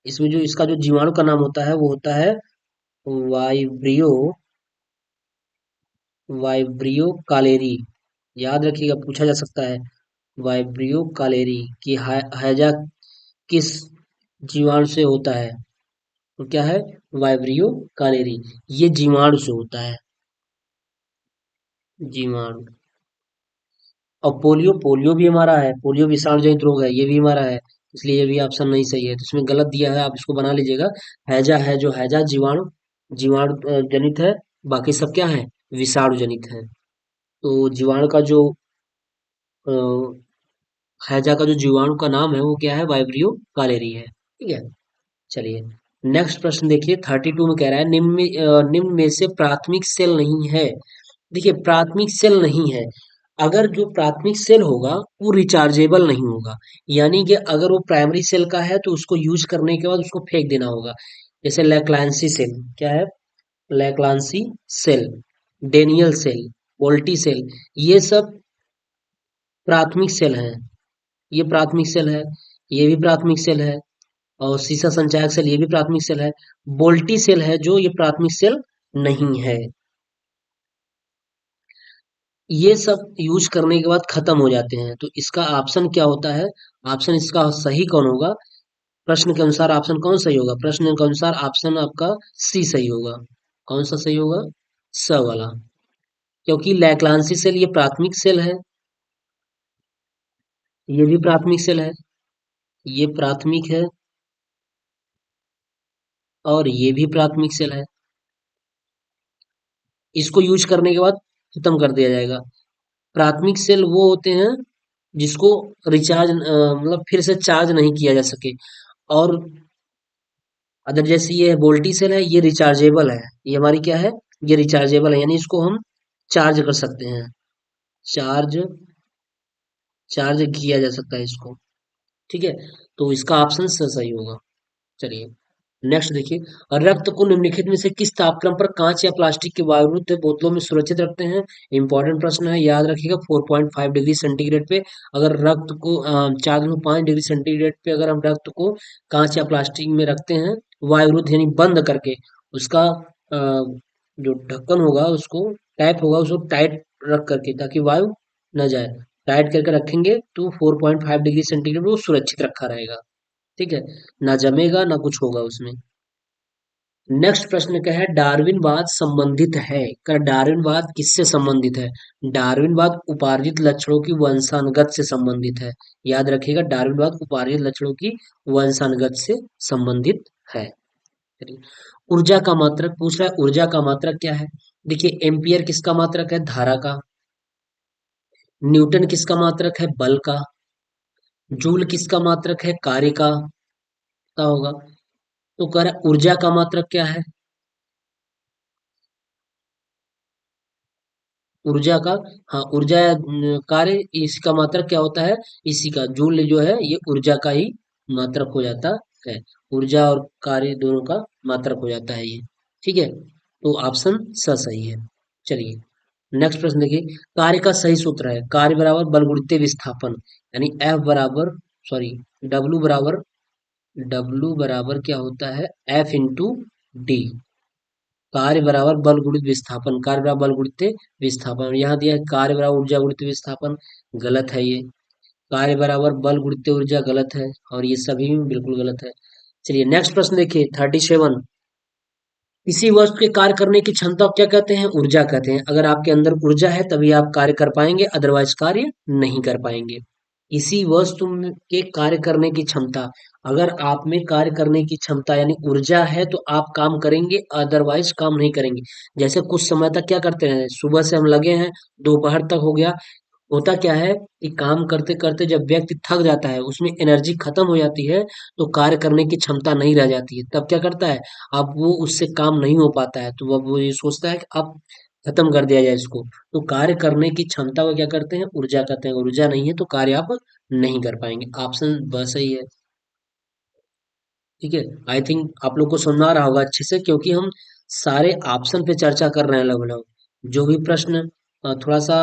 इसमें जो इसका जो जीवाणु का नाम होता है वो होता है वाइब्रियो, वाइब्रियो कॉलेरी। याद रखिएगा, पूछा जा सकता है, वाइब्रियो कॉलेरी की हैजा किस जीवाणु से होता है, तो क्या है, वाइब्रियो कॉलेरी, ये जीवाणु से होता है, जीवाणु। और पोलियो, पोलियो भी हमारा है, पोलियो विषाणु जनित रोग है, ये भी हमारा है, इसलिए ये भी ऑप्शन नहीं सही है, तो इसमें गलत दिया है, आप इसको बना लीजिएगा। हैजा है जो हैजा जीवाणु, जीवाणु जनित है, बाकी सब क्या है, विषाणु जनित है। तो जीवाणु का जो हैजा का जो जीवाणु का नाम है वो क्या है, वाइब्रियो कालेरी है। ठीक है, चलिए नेक्स्ट प्रश्न देखिए 32 में कह रहा है निम्न में से प्राथमिक सेल नहीं है। देखिए प्राथमिक सेल नहीं है, अगर जो प्राथमिक सेल होगा वो रिचार्जेबल नहीं होगा, यानी कि अगर वो प्राइमरी सेल का है तो उसको यूज करने के बाद उसको फेंक देना होगा। जैसे लैक्लांसी सेल क्या है, Leclanche cell, Daniell cell, voltaic cell, ये सब प्राथमिक सेल हैं। ये प्राथमिक सेल है, ये भी प्राथमिक सेल है, और सीसा संचायक सेल ये भी प्राथमिक सेल है। बोल्टी सेल है जो ये प्राथमिक सेल नहीं है। ये सब यूज करने के बाद खत्म हो जाते हैं, तो इसका ऑप्शन क्या होता है, ऑप्शन इसका सही कौन होगा, प्रश्न के अनुसार ऑप्शन कौन सही होगा, प्रश्न के अनुसार ऑप्शन आपका सी सही होगा। कौन सा सही होगा, स वाला, क्योंकि लैक्लांसी सेल ये प्राथमिक सेल है, ये भी प्राथमिक सेल है, ये प्राथमिक है, और ये भी प्राथमिक सेल है। इसको यूज करने के बाद खत्म कर दिया जाएगा। प्राथमिक सेल वो होते हैं जिसको रिचार्ज मतलब फिर से चार्ज नहीं किया जा सके, और अदर जैसे ये वोल्टी सेल है ये रिचार्जेबल है, ये हमारी क्या है, ये रिचार्जेबल है, यानी इसको हम चार्ज कर सकते हैं, चार्ज चार्ज किया जा सकता है इसको। ठीक है, तो इसका ऑप्शन सही होगा। चलिए नेक्स्ट देखिए, रक्त को निम्नलिखित में से किस तापक्रम पर कांच या प्लास्टिक के वायुरुद्ध बोतलों में सुरक्षित रखते हैं। इंपॉर्टेंट प्रश्न है, याद रखिएगा 4.5 डिग्री सेंटीग्रेड पे अगर रक्त को 4.5 डिग्री सेंटीग्रेड पे अगर हम रक्त को कांच या प्लास्टिक में रखते हैं वायुरुद्ध यानी बंद करके, उसका जो ढक्कन होगा उसको टैप होगा उसको टाइट रख करके ताकि वायु न जाए, टाइट करके रखेंगे तो 4.5 डिग्री सेंटीग्रेड वो सुरक्षित रखा रहेगा। ठीक है, ना जमेगा ना कुछ होगा उसमें। नेक्स्ट प्रश्न क्या है, डार्विनवाद संबंधित है, क्या डार्विनवाद किससे संबंधित है, डार्विनवाद उपार्जित लक्षणों की वंशानुगत से संबंधित है। याद रखिएगा डार्विनवाद उपार्जित लक्षणों की वंशानुगत से संबंधित है। चलिए, ऊर्जा का मात्रक पूछ रहा है, ऊर्जा का मात्रक क्या है, देखिए एम्पियर किसका मात्रक है, धारा का, न्यूटन किसका मात्रक है, बल का, जूल किसका मात्रक है, कार्य का होगा। तो कह रहा है ऊर्जा का मात्रक क्या है, ऊर्जा का, हाँ ऊर्जा या कार्य इसका मात्रक क्या होता है, इसी का जूल जो है ये ऊर्जा का ही मात्रक हो जाता है, ऊर्जा और कार्य दोनों का मात्रक हो जाता है ये। ठीक है, तो ऑप्शन सही है। चलिए नेक्स्ट प्रश्न देखिए, कार्य का सही सूत्र है कार्य बराबर बल गुणित विस्थापन, यानी एफ बराबर सॉरी डब्लू बराबर क्या होता है, एफ इंटू डी, कार्य बराबर बल गुणित विस्थापन, कार्य बराबर बल गुणित विस्थापन, यहाँ दिया है कार्य बराबर ऊर्जा गुणित विस्थापन, गलत है ये, कार्य बराबर बल गुणित ऊर्जा गलत है, और ये सभी में बिल्कुल गलत है। चलिए नेक्स्ट प्रश्न देखिए 37, किसी वस्तु के कार्य करने की क्षमता को क्या कहते हैं, ऊर्जा कहते हैं, अगर आपके अंदर ऊर्जा है तभी आप कार्य कर पाएंगे अदरवाइज कार्य नहीं कर पाएंगे। इसी वस्तु के कार्य करने की क्षमता, अगर आप में कार्य करने की क्षमता यानी ऊर्जा है तो आप काम करेंगे अदरवाइज काम नहीं करेंगे। जैसे कुछ समय तक क्या करते हैं, सुबह से हम लगे हैं दोपहर तक हो गया, होता क्या है कि काम करते करते जब व्यक्ति थक जाता है उसमें एनर्जी खत्म हो जाती है, तो कार्य करने की क्षमता नहीं रह जाती है, तब क्या करता है, अब वो उससे काम नहीं हो पाता है, तो अब वो ये सोचता है कि अब खत्म कर दिया जाए इसको। तो कार्य करने की क्षमता को क्या करते हैं, ऊर्जा कहते हैं, ऊर्जा नहीं है तो कार्य आप नहीं कर पाएंगे। ऑप्शन ब सही है। ठीक है, आई थिंक आप लोग को समझ आ रहा होगा अच्छे से, क्योंकि हम सारे ऑप्शन पे चर्चा कर रहे हैं लगभग, जो भी प्रश्न थोड़ा सा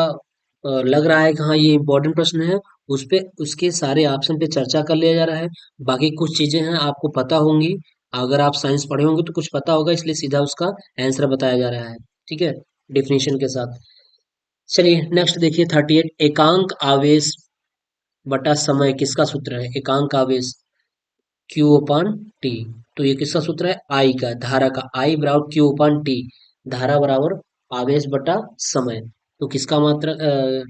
लग रहा है कि हाँ ये इम्पोर्टेंट प्रश्न है, उस पे उसके सारे ऑप्शन पे चर्चा कर लिया जा रहा है। बाकी कुछ चीजें हैं आपको पता होंगी, अगर आप साइंस पढ़े होंगे तो कुछ पता होगा, इसलिए सीधा उसका आंसर बताया जा रहा है। ठीक है, डिफिनेशन के साथ। चलिए नेक्स्ट देखिए 38, एकांक आवेश बटा समय किसका सूत्र है, एकांक आवेश क्यू अपान टी, तो ये किसका सूत्र है, आई का, धारा का, आई बराबर क्यू अपान टी, धारा बराबर आवेश बटा समय। तो किसका मात्रा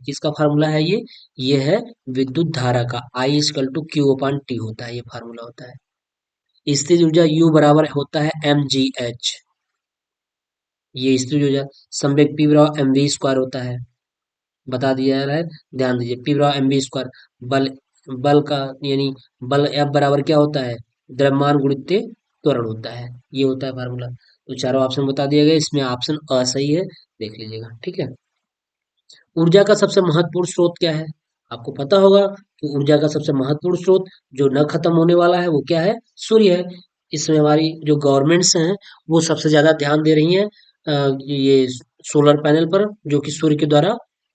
किसका फार्मूला है ये है विद्युत धारा का, I equal to Q upon T होता है, ये फार्मूला होता है। स्थिर ऊर्जा यू बराबर होता है एम जी एच, ये स्थिर ऊर्जा, संवेग पी बराबर एम वी स्क्वायर होता है, बता दिया जा रहा है, ध्यान दीजिए। पी बराबर एम बी स्क्वायर, बल, बल का यानी बल एफ बराबर क्या होता है, द्रव्यमान गुणित त्वरण होता है, ये होता है फार्मूला। तो चारों ऑप्शन बता दिए गए, इसमें ऑप्शन अ सही है, देख लीजिएगा, ठीक है। ऊर्जा का सबसे महत्वपूर्ण स्रोत क्या है? आपको पता होगा कि ऊर्जा का सबसे महत्वपूर्ण स्रोत जो न खत्म होने वाला है वो क्या है, सूर्य है। इसमें हमारी जो गवर्नमेंट्स हैं वो सबसे ज्यादा ध्यान दे रही हैं ये सोलर पैनल पर, जो कि सूर्य के द्वारा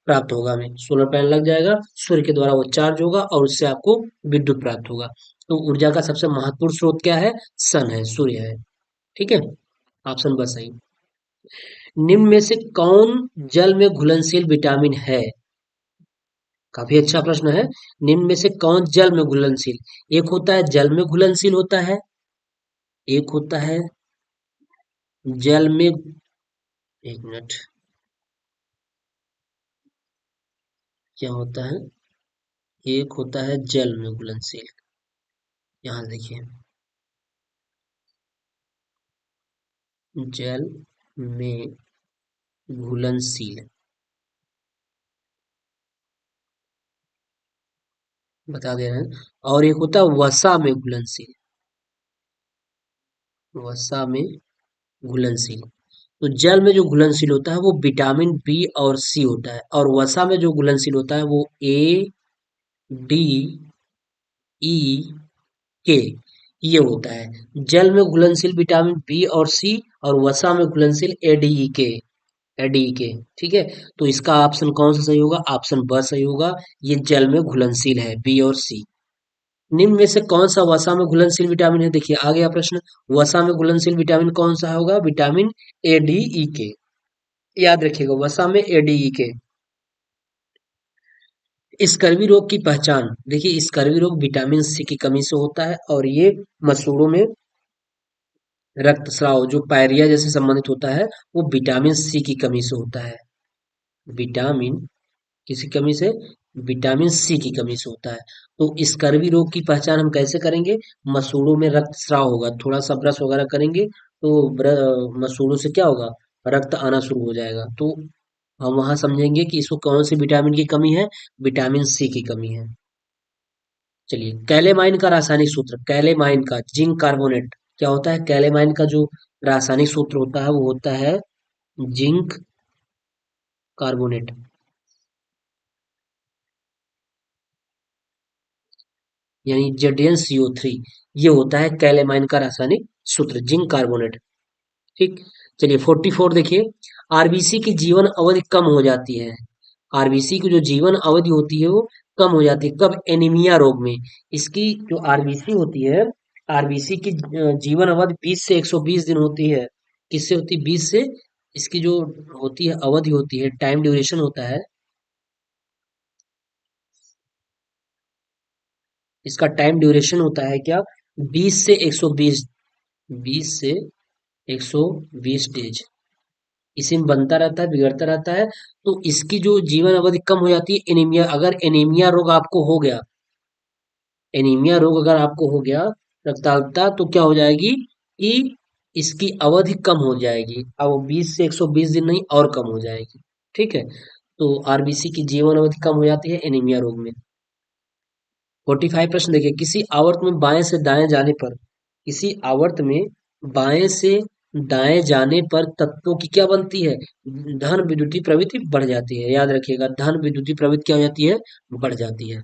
प्राप्त होगा। हमें सोलर पैनल लग जाएगा, सूर्य के द्वारा वो चार्ज होगा और उससे आपको विद्युत प्राप्त होगा। तो ऊर्जा का सबसे महत्वपूर्ण स्रोत क्या है, सन है, सूर्य है, ठीक है। ऑप्शन बस सही। निम्न में से कौन जल में घुलनशील विटामिन है? काफी अच्छा प्रश्न है। निम्न में से कौन जल में घुलनशील? एक होता है जल में घुलनशील होता है, एक होता है जल में, एक मिनट, क्या होता है, एक होता है जल में घुलनशील, यहाँ देखिए, जल में घुलनशील, बता दे रहे हैं। और एक होता है वसा में घुलनशील, वसा में घुलनशील। तो जल में जो घुलनशील होता है वो विटामिन बी और सी होता है, और वसा में जो घुलनशील होता है वो ए, डी, ई, के, ये होता है। जल में घुलनशील विटामिन बी और सी, और वसा में घुलनशील एडीई के, एडीई के, ठीक है। तो इसका ऑप्शन कौन सा सही होगा, ऑप्शन ब सही होगा। ये जल में घुलनशील है, बी और सी। निम्न में से कौन सा वसा में घुलनशील विटामिन है? देखिए आ गया प्रश्न, वसा में घुलनशील विटामिन कौन सा होगा, विटामिन ए डी ई के, याद रखिएगा, वसा में ए डी ई के। स्कर्वी रोग की पहचान देखिए, स्कर्वी रोग विटामिन सी की कमी से होता है, और ये मसूड़ों में रक्तस्राव जो पायरिया जैसे संबंधित होता है वो विटामिन सी की कमी से होता है। विटामिन किसी कमी से, विटामिन सी की कमी से होता है। तो स्कर्वी रोग की पहचान हम कैसे करेंगे, मसूड़ों में रक्तस्राव होगा, थोड़ा सा ब्रश वगैरह करेंगे तो मसूड़ों से क्या होगा, रक्त आना शुरू हो जाएगा। तो हम वहां समझेंगे कि इसको कौन सी विटामिन की कमी है, विटामिन सी की कमी है। चलिए, कैलेमाइन का रासायनिक सूत्र, कैलेमाइन का जिंक कार्बोनेट क्या होता है, कैलेमाइन का जो रासायनिक सूत्र होता है वो होता है जिंक कार्बोनेट, यानी ZnCO3, ये होता है कैलेमाइन का रासायनिक सूत्र, जिंक कार्बोनेट, ठीक। चलिए 44 देखिए, आरबीसी की जीवन अवधि कम हो जाती है, आरबीसी की जो जीवन अवधि होती है वो कम हो जाती है कब, एनीमिया रोग में। इसकी जो आरबीसी होती है, आरबीसी की जीवन अवधि 20 से 120 दिन होती है। किससे होती है, 20 से, इसकी जो होती है अवधि होती है, टाइम ड्यूरेशन होता है, इसका टाइम ड्यूरेशन होता है क्या, 20 से 120, 20 से 120 डेज। इसी में बनता रहता है, बिगड़ता रहता है। तो इसकी जो जीवन अवधि कम हो जाती है, एनीमिया, अगर एनीमिया रोग आपको हो गया, एनीमिया रोग अगर आपको हो गया, रक्ताल्पता, तो क्या हो जाएगी कि इसकी अवधि कम हो जाएगी, अब वो 20 से 120 दिन नहीं और कम हो जाएगी, ठीक है। तो आरबीसी की जीवन अवधि कम हो जाती है एनीमिया रोग में। 45 प्रश्न देखिए, किसी आवर्त में बाएं से दाएं जाने पर, किसी आवर्त में बाएं से दाएं जाने पर तत्वों की क्या बनती है, धन विद्युतीय प्रवृत्ति बढ़ जाती है, याद रखिएगा, धन विद्युतीय प्रवृत्ति क्या हो जाती है, बढ़ जाती है।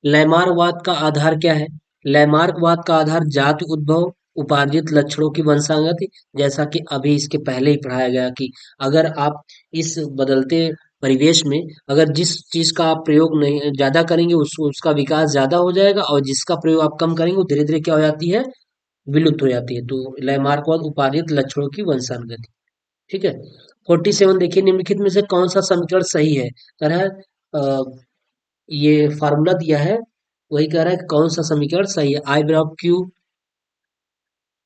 लैमारवाद का आधार क्या है? लैमार्कवाद का आधार जाति उद्भव, उपार्जित लक्षणों की वंशागति, जैसा कि अभी इसके पहले ही पढ़ाया गया कि अगर आप इस बदलते परिवेश में अगर जिस चीज का आप प्रयोग नहीं ज्यादा करेंगे उसका विकास ज्यादा हो जाएगा, और जिसका प्रयोग आप कम करेंगे वो धीरे धीरे क्या हो जाती है, विलुप्त हो जाती है। तो लैमार्कवाद उपार्जित लक्षणों की वंशागति, ठीक है। 47 देखिए, निम्नलिखित में से कौन सा समीकरण सही है, कह रहा है ये फार्मूला दिया है, वही कह रहा है कि कौन सा समीकरण सही है, आई बराबर क्यू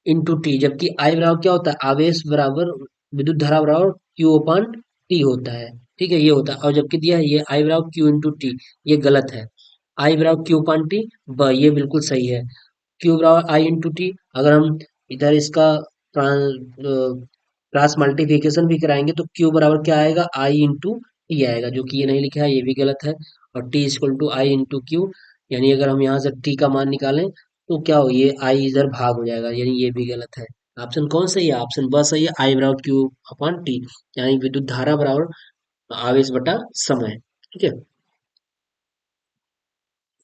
इंटू टी, जबकि आई बराबर क्या होता है, आवेश बराबर विद्युत धारा बराबर क्यू अपन टी होता है, ठीक है, ये होता है। और जबकि दिया है ये आई बराबर क्यू इंटू टी, ये गलत है। आई बराबर क्यू अपन टी, ये बिल्कुल सही है। क्यू बराबर आई इंटू टी, अगर हम इधर इसका क्रॉस मल्टीप्लिकेशन भी कराएंगे तो क्यू बराबर क्या आएगा, आई इंटू टी आएगा, जो कि ये नहीं लिखा है, ये भी गलत है। और t equal to i into q, यानी अगर हम यहाँ से टी का मान निकालें तो क्या हो, ये आई इधर भाग हो जाएगा, यानी ये भी गलत है। ऑप्शन कौन सही है? ऑप्शन ब सही है, आई बराबर क्यू अपॉन टी, यानी विद्युत धारा बराबर आवेश बटा समय। ठीक है,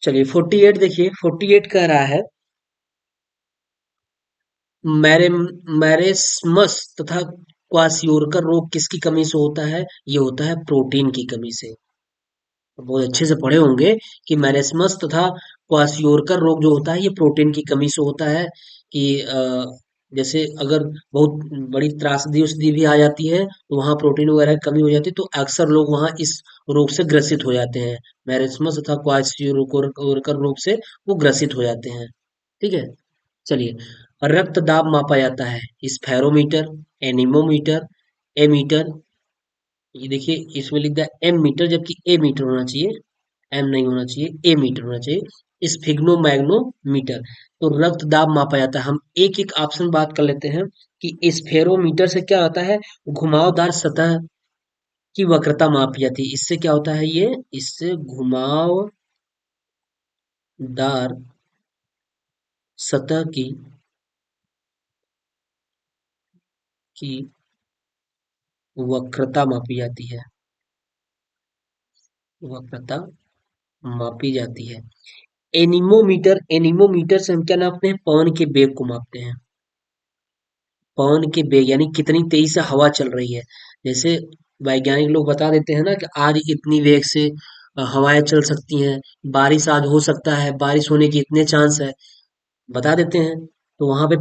चलिए 48 देखिए, 48 कह रहा है मैरे मैरेस्मस तथा क्वासियोरकर रोग किसकी कमी से होता है? ये होता है प्रोटीन की कमी से। तो बहुत अच्छे से पढ़े होंगे कि मैरेस्मस तथा क्वासियोरकर रोग जो होता है ये प्रोटीन की कमी से होता है। कि जैसे अगर बहुत बड़ी त्रासदी उस्दी भी आ जाती है तो वहाँ प्रोटीन वगैरह की कमी हो जाती है, तो अक्सर लोग वहाँ इस रोग से ग्रसित हो जाते हैं। मैरेस्मस तथा क्वासियोरकर रोग से वो ग्रसित हो जाते हैं। ठीक है, चलिए, रक्त दाब मापा जाता है स्फेरोमीटर, एनीमोमीटर, एमीटर। ये देखिए, इसमें लिख दिया एम मीटर, जबकि ए मीटर होना चाहिए, एम नहीं होना चाहिए, ए मीटर होना चाहिए। स्फिग्नो मैग्नो मीटर। तो रक्त दाब मापा जाता है, हम एक एक ऑप्शन बात कर लेते हैं। कि स्फेरोमीटर से क्या होता है, घुमावदार सतह की वक्रता मापी जाती है। इससे क्या होता है, ये इससे घुमावदार सतह की वक्रता मापी जाती है, वक्रता मापी जाती है। एनीमोमीटर, एनीमोमीटर से हम क्या नापते हैं, पवन के वेग को मापते हैं। पवन के वेग यानी कितनी तेजी से हवा चल रही है। जैसे वैज्ञानिक लोग बता देते हैं ना कि आज इतनी वेग से हवाएं चल सकती हैं, बारिश आज हो सकता है, बारिश होने के इतने चांस है, बता देते हैं। तो वहां पे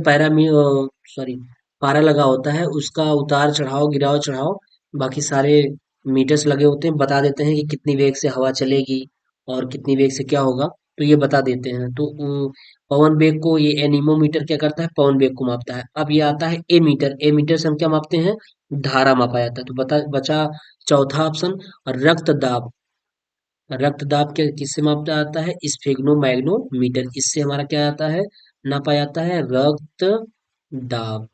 सॉरी, पारा लगा होता है, उसका उतार चढ़ाव, गिराव चढ़ाव, बाकी सारे मीटर्स लगे होते हैं, बता देते हैं कि कितनी वेग से हवा चलेगी और कितनी वेग से क्या होगा, तो ये बता देते हैं। तो पवन वेग को ये एनीमोमीटर क्या करता है, पवन वेग को मापता है। अब ये आता है ए मीटर, ए मीटर से हम क्या मापते हैं, धारा मापा जाता है। तो बचा चौथा ऑप्शन, रक्त दाब। रक्त दाब के किससे मापा जाता है, स्फिग्नोमैग्नोमीटर, इससे हमारा क्या आता है, नापा जाता है रक्त दाब।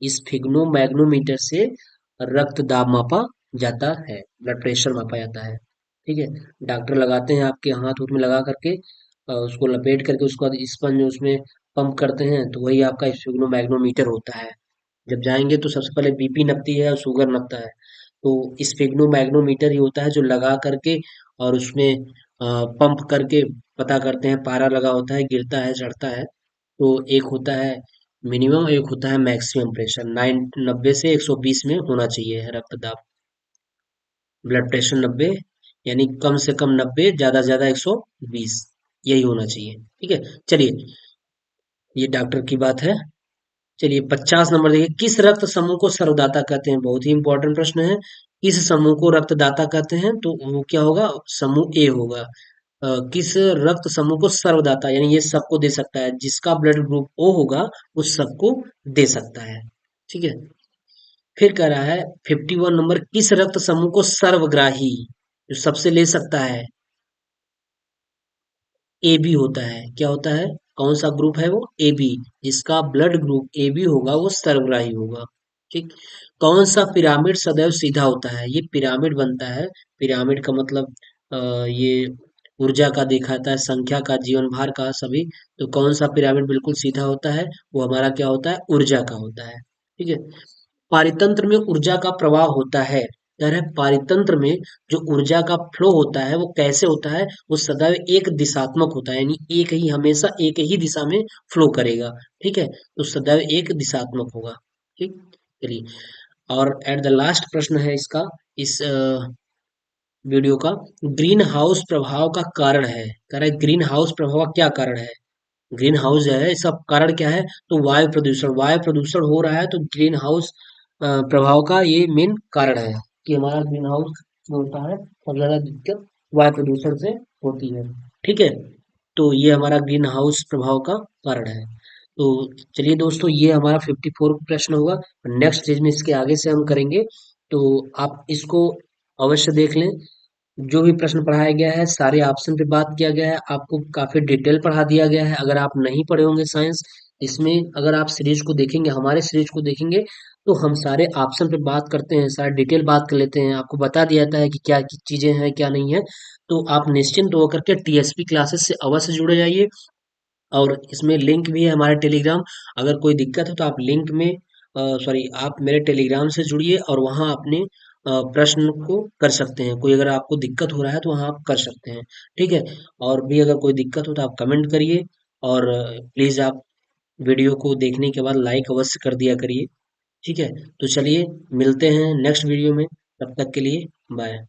स्फिग्नोमैग्नोमीटर से रक्त दाब मापा जाता है, ब्लड प्रेशर मापा जाता है। ठीक है, डॉक्टर लगाते हैं आपके हाथ उथ में लगा करके, उसको लपेट करके, उसके बाद स्पंज उसमें पंप करते हैं, तो वही आपका स्फिग्नोमैग्नोमीटर होता है। जब जाएंगे तो सबसे पहले बीपी नपती है और शुगर नपता है। तो स्फिग्नोमैग्नोमीटर ही होता है जो लगा करके और उसमें पंप करके पता करते हैं, पारा लगा होता है, गिरता है, चढ़ता है। तो एक होता है मिनिमम, एक होता है मैक्सिमम प्रेशर, 90 से 120 में होना चाहिए रक्तदाब। ब्लड प्रेशर 90, यानी कम से कम 90, ज्यादा से ज्यादा 120, यही होना चाहिए। ठीक है, चलिए, ये डॉक्टर की बात है। चलिए 50 नंबर देखिए, किस रक्त समूह को सर्वदाता कहते हैं? बहुत ही इंपॉर्टेंट प्रश्न है। किस समूह को रक्तदाता कहते हैं? तो वो क्या होगा, समूह ए होगा। किस रक्त समूह को सर्वदाता, यानी ये सबको दे सकता है, जिसका ब्लड ग्रुप ओ होगा वो सबको दे सकता है। ठीक है, फिर कह रहा है 51 नंबर, किस रक्त समूह को सर्वग्राही, जो सबसे ले सकता है, ए बी होता है। क्या होता है, कौन सा ग्रुप है वो, ए बी, जिसका ब्लड ग्रुप ए बी होगा वो सर्वग्राही होगा। ठीक, कौन सा पिरामिड सदैव सीधा होता है? ये पिरामिड बनता है, पिरामिड का मतलब ये ऊर्जा का दिखाता है, संख्या का, जीवन भार का, सभी। तो कौन सा पिरामिड बिल्कुल सीधा होता है, वो हमारा क्या होता है, ऊर्जा का होता है। ठीक है, पारितंत्र में ऊर्जा का प्रवाह होता है, कह रहे हैं पारितंत्र में जो ऊर्जा का फ्लो होता है वो कैसे होता है, वो सदैव एक दिशात्मक होता है, यानी एक ही, हमेशा एक ही दिशा में फ्लो करेगा। ठीक है, तो सदैव एक दिशात्मक होगा। ठीक, चलिए, और एट द लास्ट प्रश्न है इसका, इस वीडियो का, ग्रीन हाउस प्रभाव का कारण है। कह रहा है ग्रीन हाउस प्रभाव का क्या कारण है, ग्रीन हाउस है इसका कारण क्या है, तो वायु प्रदूषण, वायु प्रदूषण हो रहा है, तो ग्रीन हाउस प्रभाव का ये मेन कारण है। कि हमारा ग्रीन हाउस जो होता है, सबसे ज्यादा दिक्कत वायु प्रदूषण से होती है। ठीक है, तो ये हमारा ग्रीन हाउस प्रभाव का कारण है। तो चलिए दोस्तों, ये हमारा 54 प्रश्न होगा। नेक्स्ट स्टेज में इसके आगे से हम करेंगे, तो आप इसको अवश्य देख लें। जो भी प्रश्न पढ़ाया गया है, सारे ऑप्शन पे बात किया गया है, आपको काफी डिटेल पढ़ा दिया गया है। अगर आप नहीं पढ़े होंगे साइंस, इसमें अगर आप सीरीज को देखेंगे, हमारे सीरीज को देखेंगे, तो हम सारे ऑप्शन पे बात करते हैं, सारा डिटेल बात कर लेते हैं, आपको बता दिया जाता है कि क्या चीज़ें हैं क्या नहीं है। तो आप निश्चिंत होकर के टीएसपी क्लासेस से अवश्य जुड़े जाइए। और इसमें लिंक भी है हमारा टेलीग्राम। अगर कोई दिक्कत है तो आप लिंक में सॉरी आप मेरे टेलीग्राम से जुड़िए और वहाँ अपने प्रश्न को कर सकते हैं। कोई अगर आपको दिक्कत हो रहा है तो वहाँ आप कर सकते हैं। ठीक है। और भी अगर कोई दिक्कत हो तो आप कमेंट करिए। और प्लीज़ आप वीडियो को देखने के बाद लाइक अवश्य कर दिया करिए। ठीक है। तो चलिए मिलते हैं नेक्स्ट वीडियो में। तब तक के लिए बाय।